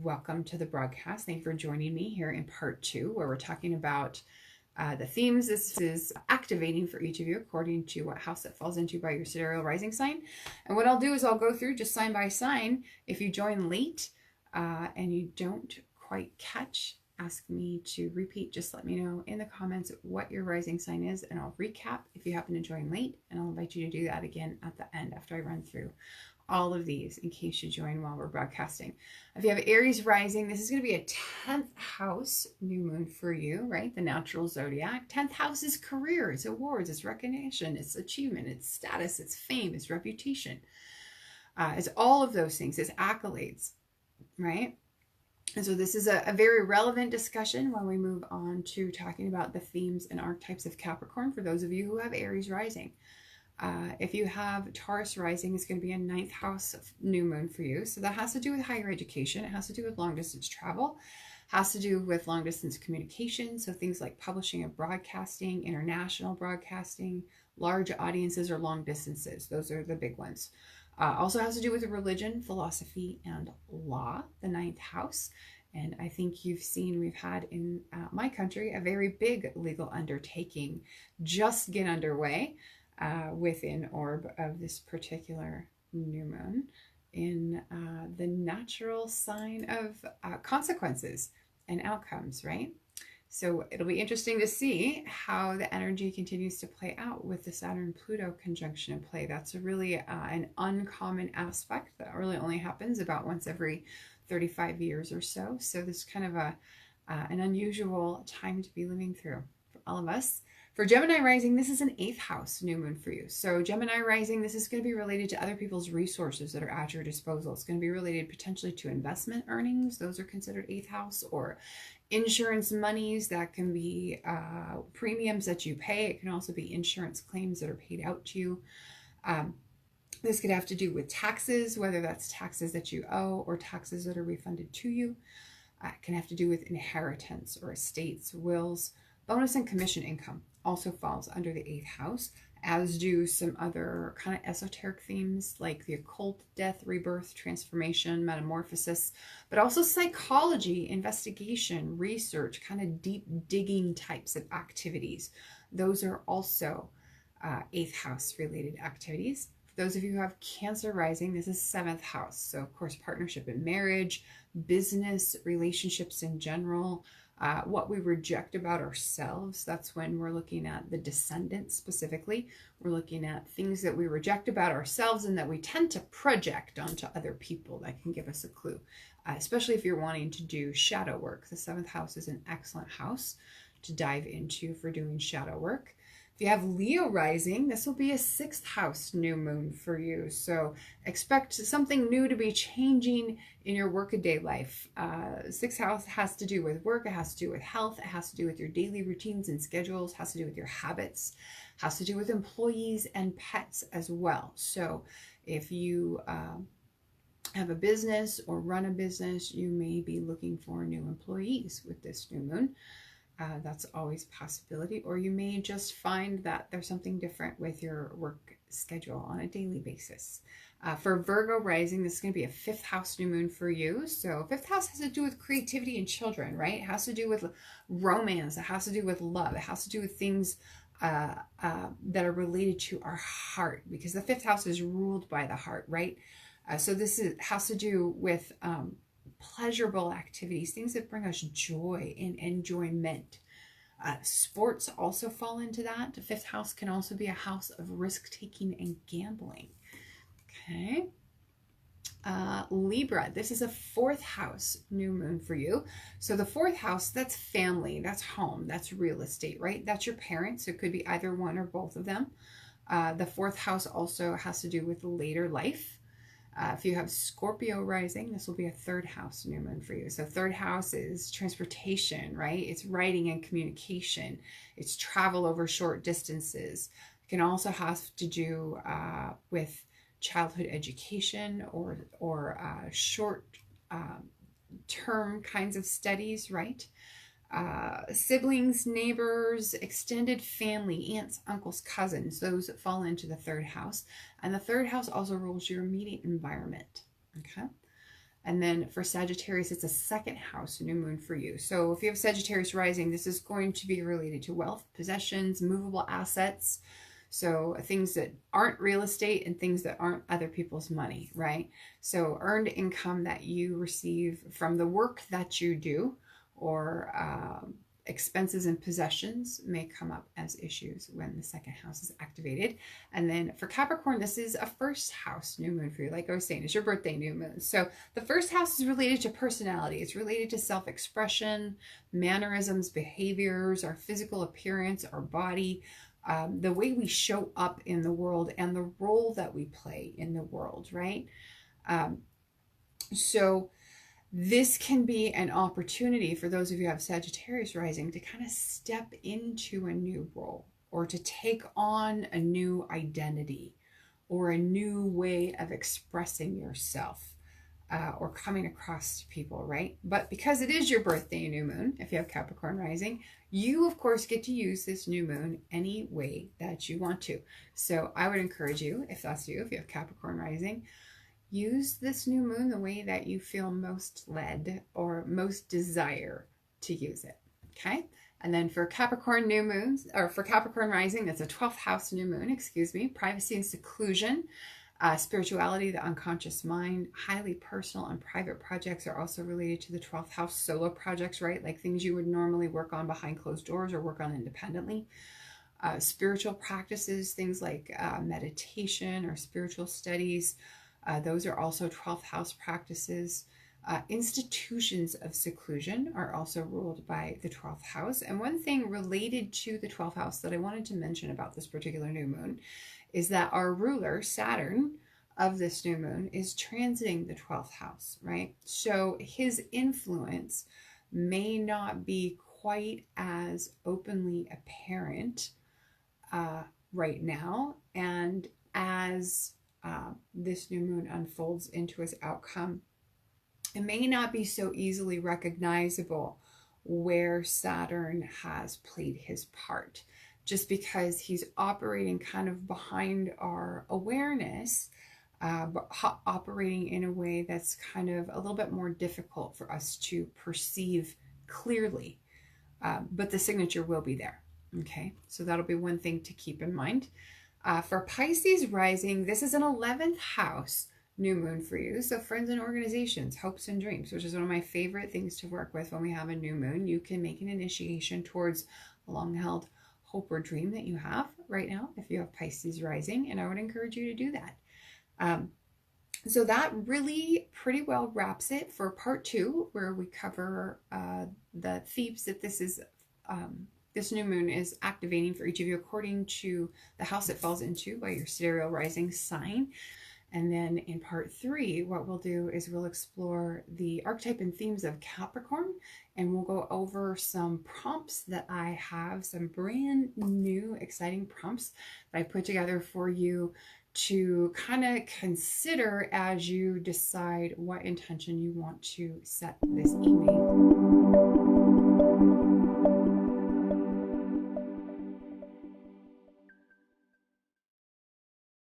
welcome to the broadcast. Thank you for joining me here in part 2, where we're talking about the themes this is activating for each of you according to what house it falls into by your sidereal rising sign. And what I'll do is I'll go through just sign by sign. If you join late and you don't quite catch, ask me to repeat. Just let me know in the comments what your rising sign is, and I'll recap if you happen to join late, and I'll invite you to do that again at the end after I run through all of these in case you join while we're broadcasting. If you have Aries rising, this is going to be a 10th house new moon for you, right? The natural zodiac. 10th house is career, it's awards, it's recognition, it's achievement, it's status, it's fame, it's reputation. It's all of those things, it's accolades, right? And so this is a very relevant discussion when we move on to talking about the themes and archetypes of Capricorn for those of you who have Aries rising. If you have Taurus rising, it's going to be a 9th house new moon for you. So that has to do with higher education. It has to do with long distance travel, has to do with long distance communication. So things like publishing and broadcasting, international broadcasting, large audiences, or long distances. Those are the big ones. Also has to do with religion, philosophy, and law, the 9th house. And I think you've seen we've had in my country a very big legal undertaking just get underway within orb of this particular new moon in the natural sign of consequences and outcomes, right? So it'll be interesting to see how the energy continues to play out with the Saturn-Pluto conjunction in play. That's really an uncommon aspect that really only happens about once every 35 years or so. So this is kind of an unusual time to be living through for all of us. For Gemini rising, this is an 8th house new moon for you. So Gemini rising, this is going to be related to other people's resources that are at your disposal. It's going to be related potentially to investment earnings. Those are considered 8th house, or insurance monies. That can be premiums that you pay. It can also be insurance claims that are paid out to you. This could have to do with taxes, whether that's taxes that you owe or taxes that are refunded to you. It can have to do with inheritance or estates, wills. Bonus and commission income also falls under the 8th house, as do some other kind of esoteric themes like the occult, death, rebirth, transformation, metamorphosis, but also psychology, investigation, research, kind of deep digging types of activities. Those are also 8th house related activities. For those of you who have Cancer rising, this is 7th house. So of course, partnership and marriage, business, relationships in general, what we reject about ourselves. That's when we're looking at the descendants specifically. We're looking at things that we reject about ourselves and that we tend to project onto other people. That can give us a clue, especially if you're wanting to do shadow work. The 7th house is an excellent house to dive into for doing shadow work. If you have Leo rising, this will be a 6th house new moon for you. So expect something new to be changing in your workaday life. 6th house has to do with work. It has to do with health. It has to do with your daily routines and schedules. It has to do with your habits. It has to do with employees and pets as well. So if you have a business or run a business, you may be looking for new employees with this new moon. That's always a possibility. Or you may just find that there's something different with your work schedule on a daily basis. For Virgo rising, this is going to be a 5th house new moon for you. So 5th house has to do with creativity and children, right? It has to do with romance. It has to do with love. It has to do with things that are related to our heart, because the 5th house is ruled by the heart, right? So this has to do with pleasurable activities, things that bring us joy and enjoyment. Sports also fall into that. The 5th house can also be a house of risk-taking and gambling. Okay. Libra, this is a 4th house new moon for you. So the 4th house, that's family, that's home, that's real estate, right? That's your parents. It could be either one or both of them. The 4th house also has to do with later life. If you have Scorpio rising, this will be a 3rd house new moon for you. So 3rd house is transportation, right? It's writing and communication. It's travel over short distances. It can also have to do with childhood education or short term kinds of studies, right? Siblings, neighbors, extended family, aunts, uncles, cousins, those that fall into the 3rd house. And the 3rd house also rules your immediate environment. Okay. And then for Sagittarius, it's a second house new moon for you. So if you have Sagittarius rising, this is going to be related to wealth, possessions, movable assets. So things that aren't real estate and things that aren't other people's money, right? So earned income that you receive from the work that you do, or expenses and possessions may come up as issues when the second house is activated. And then for Capricorn, this is a first house new moon for you. Like I was saying, it's your birthday new moon. So the first house is related to personality. It's related to self-expression, mannerisms, behaviors, our physical appearance, our body, the way we show up in the world and the role that we play in the world, right? So this can be an opportunity for those of you who have Sagittarius rising to kind of step into a new role, or to take on a new identity, or a new way of expressing yourself, or coming across to people, right? But because it is your birthday new moon, if you have Capricorn rising, you of course get to use this new moon any way that you want to. So I would encourage you, if that's you, if you have Capricorn rising, use this new moon the way that you feel most led or most desire to use it, okay? And then for Capricorn new moons, or for Capricorn rising, that's a 12th house new moon, excuse me, privacy and seclusion, spirituality, the unconscious mind, highly personal and private projects are also related to the 12th house. Solo projects, right? Like things you would normally work on behind closed doors or work on independently. Spiritual practices, things like meditation or spiritual studies, those are also 12th house practices. Institutions of seclusion are also ruled by the 12th house. And one thing related to the 12th house that I wanted to mention about this particular new moon is that our ruler, Saturn, of this new moon is transiting the 12th house, right? So his influence may not be quite as openly apparent right now. And as this new moon unfolds into its outcome, it may not be so easily recognizable where Saturn has played his part, just because he's operating kind of behind our awareness, but operating in a way that's kind of a little bit more difficult for us to perceive clearly. But the signature will be there. Okay, so that'll be one thing to keep in mind. For Pisces rising, this is an 11th house new moon for you. So friends and organizations, hopes and dreams, which is one of my favorite things to work with when we have a new moon. You can make an initiation towards a long-held hope or dream that you have right now if you have Pisces rising, and I would encourage you to do that. So that really pretty well wraps it for part 2, where we cover the themes that this new moon is activating for each of you according to the house it falls into by your sidereal rising sign. And then in part 3, what we'll do is we'll explore the archetype and themes of Capricorn, and we'll go over some prompts that I have, some brand new exciting prompts that I put together for you to kind of consider as you decide what intention you want to set this evening.